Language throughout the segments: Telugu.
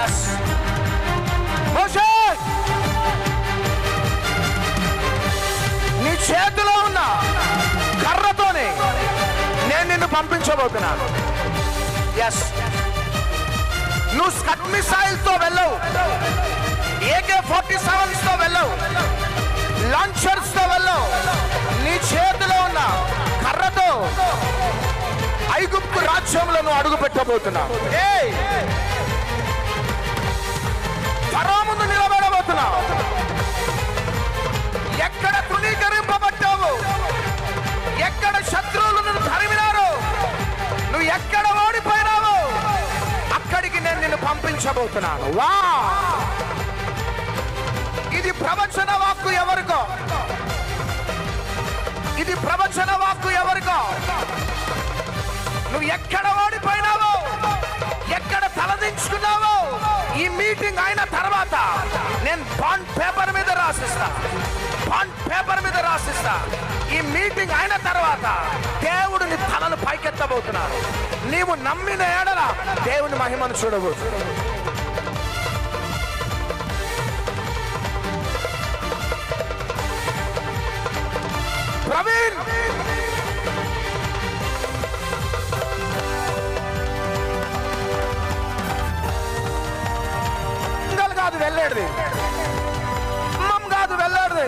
ఎస్ మోషే, నీ చేతిలో ఉన్న కర్రతోనే నేను నిన్ను పంపించబోతున్నాను. ఎస్, నువ్వు స్కడ్ మిసైల్ తో వెళ్ళవు, AK-47 తో వెళ్ళవు, లాంచర్స్ తో వెళ్ళవు. నీ చేతిలో ఉన్న కర్రతో ఐగుప్తు రాజ్యంలో నువ్వు అడుగు పెట్టబోతున్నావు. ఫరో ముందు నిలబడబోతున్నావు. ఎక్కడ తృణీకరింపబడ్డావు, ఎక్కడ శత్రువులు నిన్ను తరిమినారు, నువ్వు ఎక్కడ ఓడిపోయినావు, అక్కడికి నేను నిన్ను పంపించబోతున్నాను. వా, ఇది ప్రవచన వాక్కు ఎవరికో, ఇది ప్రవచన వాక్కు ఎవరికో. నువ్వు ఎక్కడ ఓడిపోయినావో, ఎక్కడ తలదించుకున్నావో, ఈ మీటింగ్ అయిన తర్వాత నేను బాండ్ పేపర్ మీద రాసిస్తా, బాండ్ పేపర్ మీద రాసిస్తా. ఈ మీటింగ్ అయిన తర్వాత దేవుడు నీ తలను పైకెత్తబోతున్నాడు. నీవు నమ్మిన ఎడల దేవుని మహిమను చూడబోతున్నాడు. ప్రవీణ్, కాదు వెళ్ళేది, ఖమ్మం కాదు వెళ్ళేది,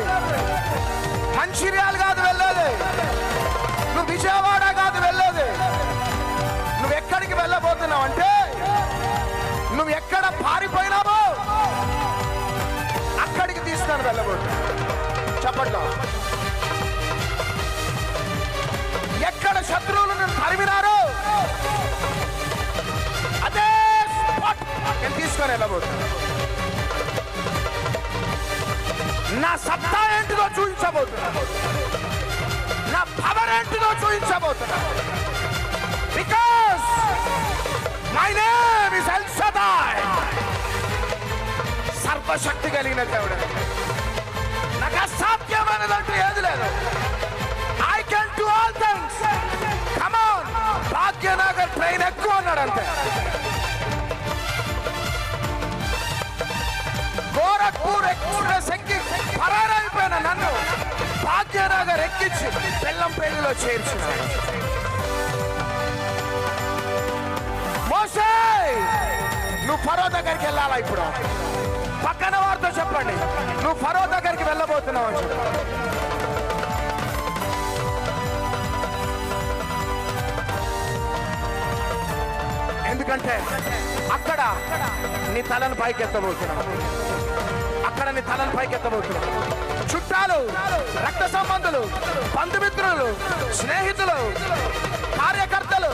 మంచిర్యాల కాదు వెళ్ళేది, నువ్వు విజయవాడ కాదు వెళ్ళేది. నువ్వు ఎక్కడికి వెళ్ళబోతున్నావు అంటే, నువ్వు ఎక్కడ పారిపోయినావో అక్కడికి తీసుకొని వెళ్ళబోతున్నావు. చెప్పట్లో ఎక్కడ శత్రువులు నేను తరిమినారో అదే స్పాట్ నేను తీసుకొని వెళ్ళబోతున్నా. నా సత్తా ఏంటిదో చూపించబోతున్నా, నా పవర్ ఏంటిదో చూపించబోతున్నా. Because my name is El Shaddai, సర్వశక్తి కలిగిన దేవుడు. నాకు అసాధ్యమైనదంటూ ఏది లేదు. I can do all things. Come on, Bhagyanagar train ఎక్కువ అన్నాడు అంతే. గోరఖ్పూర్ ఎక్స్ప్రెస్ ఎక్కి పరారైపోయిన నన్ను భాగ్యనగర్ ఎక్కించి బెల్లంపల్లిలో చేర్చినాడు. మోషే, నువ్వు ఫరో దగ్గరికి వెళ్ళాలా? ఇప్పుడు పక్కన వారితో చెప్పండి, నువ్వు ఫరో దగ్గరికి వెళ్ళబోతున్నావు అని చెప్పి. ఎందుకంటే అక్కడ నీ తలను పైకెత్తబోతున్నావు, అక్కడ నీ తలను పైకెత్తబోతున్నావు. చుట్టాలు, రక్త సంబంధులు, బంధుమిత్రులు, స్నేహితులు, కార్యకర్తలు,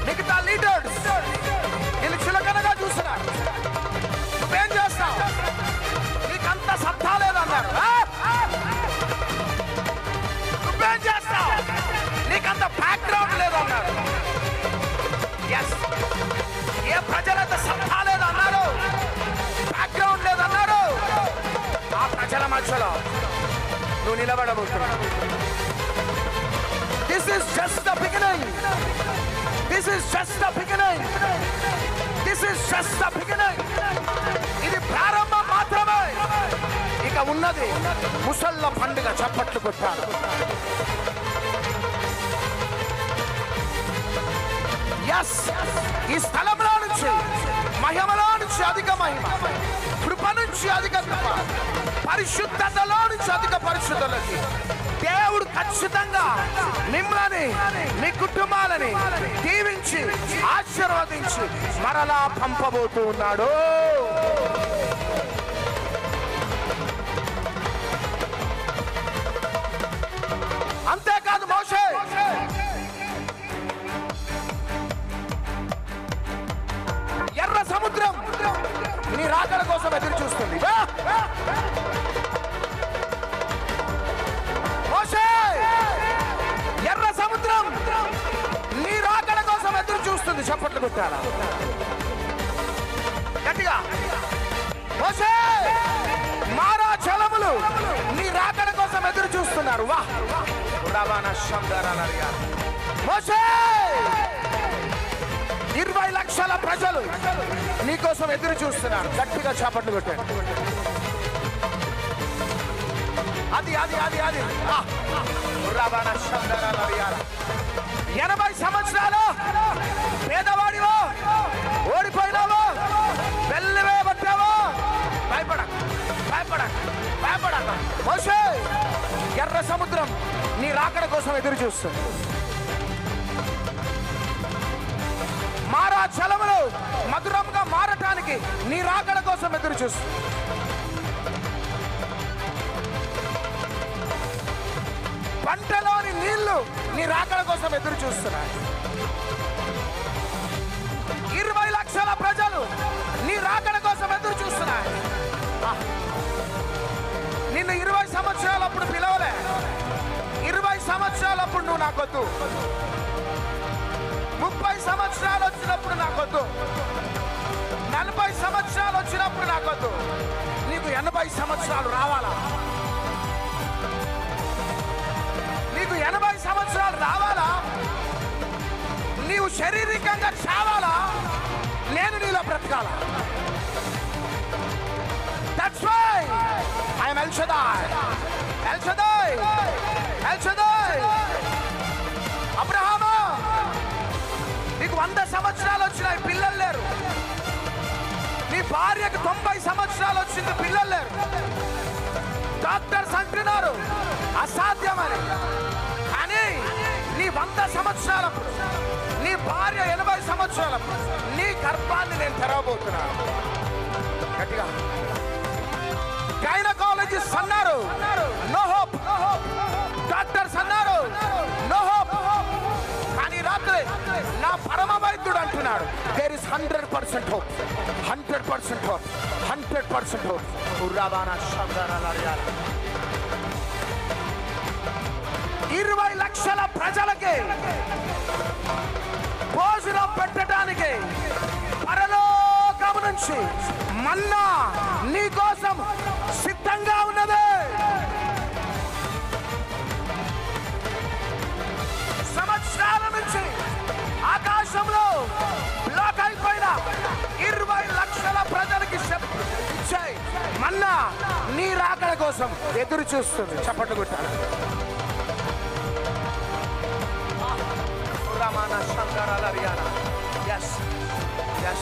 మిగతా లీడర్స్ నేను చులకనగా చూస్తున్నారు. నువ్వేం చేస్తావు? నీకంత సత్తా లేదన్నారు. నువ్వేం చేస్తావు? నీకంత బ్యాక్గ్రౌండ్ లేదన్నారు. ఏ ప్రజలంత సత్తా లేదన్నారు, బ్యాక్గ్రౌండ్ లేదన్నారు. ఆ ప్రజల మధ్యలో నువ్వు నిలబడబోతున్నావు. This is just the beginning, this is just the beginning, this is just the beginning. ఇది ప్రారంభం మాత్రమే. ఇక ఉన్నది ముసళ్ళ పండుగ. చప్పట్లు కొట్టాలి. ఈ స్థలంలో నుంచి, మహిమలో నుంచి అధిక మహిమ, కృప నుంచి అధిక కృప, పరిశుద్ధతలో నుంచి అధిక పరిశుద్ధతకి దేవుడు ఖచ్చితంగా మిమ్మల్ని, మీ కుటుంబాలని దీవించి ఆశీర్వదించి మరలా పంపబోతూ ఉన్నాడు. అంతేకాదు మోషే, ఎర్ర సముద్రం నీ రాకడ కోసం ఎదురు చూస్తుంది. మోషే, ఎర్ర సముద్రం నీ రాకడ కోసం ఎదురు చూస్తుంది. చప్పట్లు కొట్టాలా గట్టిగా. మోషే, మారా జలములు నీ రాకడ కోసం ఎదురు చూస్తున్నారు. వా, మోషే, 20 లక్షల ప్రజలు నీకోసం ఎదురు చూస్తున్నారు. గట్టిగా చప్పట్లు కొట్టాడు. అది అది అది అది 80 సంవత్సరాలు పేదవాడివో, ఓడిపోయినావో, వెళ్ళివేయబట్టావో, భయపడక భయపడక భయపడక. మోషే, ఎర్ర సముద్రం నీ రాకడ కోసం ఎదురు చూస్తుంది. మారా జలములు మధురంగా మారటానికి నీ రాకడ కోసం ఎదురు చూస్తుంది. పంటలోని నీళ్లు నీ రాకడ కోసం ఎదురు చూస్తున్నాయి. 20 లక్షల ప్రజలు నీ రాకడ కోసం ఎదురు చూస్తున్నాయి. నిన్ను 20 సంవత్సరాలప్పుడు పిలవలే. 20 సంవత్సరాలప్పుడు నువ్వు నాకొద్దు. 30 సంవత్సరాలు వచ్చినప్పుడు నాకొద్దు. 40 సంవత్సరాలు వచ్చినప్పుడు నాకొద్దు. నీకు 80 సంవత్సరాలు రావాలా? నీకు 80 సంవత్సరాలు రావాలా? నీవు శారీరకంగా చావాలా? నేను నీలో బ్రతకాలా? That's why I am El Shaddai. El Shaddai. El Shaddai. అబ్రహామా, నీకు 100 సంవత్సరాలు వచ్చినాయి, పిల్లలు లేరు. నీ భార్యకు 90 సంవత్సరాలు వచ్చింది, పిల్లలు లేరు. డాక్టర్స్ అంటున్నారు అసాధ్యమని. కానీ నీ 100 సంవత్సరాలప్పుడు, నీ భార్య 80 సంవత్సరాలప్పుడు నీ గర్భాన్ని నేను తెరవబోతున్నాను. గట్టిగా గైనకాలజిస్ట్ అన్నారు నో హోప్, డాక్టర్స్ అన్నారు నో హోప్. కానీ రాత్రి నా పరమ వైద్యుడు అంటున్నాడు there is 100% hope, 100% hope, 100% hope. 20 లక్షల ప్రజలకి భోజనం పెట్టడానికి పరలోకము నుంచి మన్నా నీ కోసం సిద్ధంగా ఉన్నది. సంవత్సరాల నుంచి ఆకాశంలో బ్లాక్ అయిపోయిన 20 లక్షల ప్రజలకి మన్నా నీ రాకడ కోసం ఎదురు చూస్తుంది. చప్పట్లు కొట్టాలి. Yes, yes.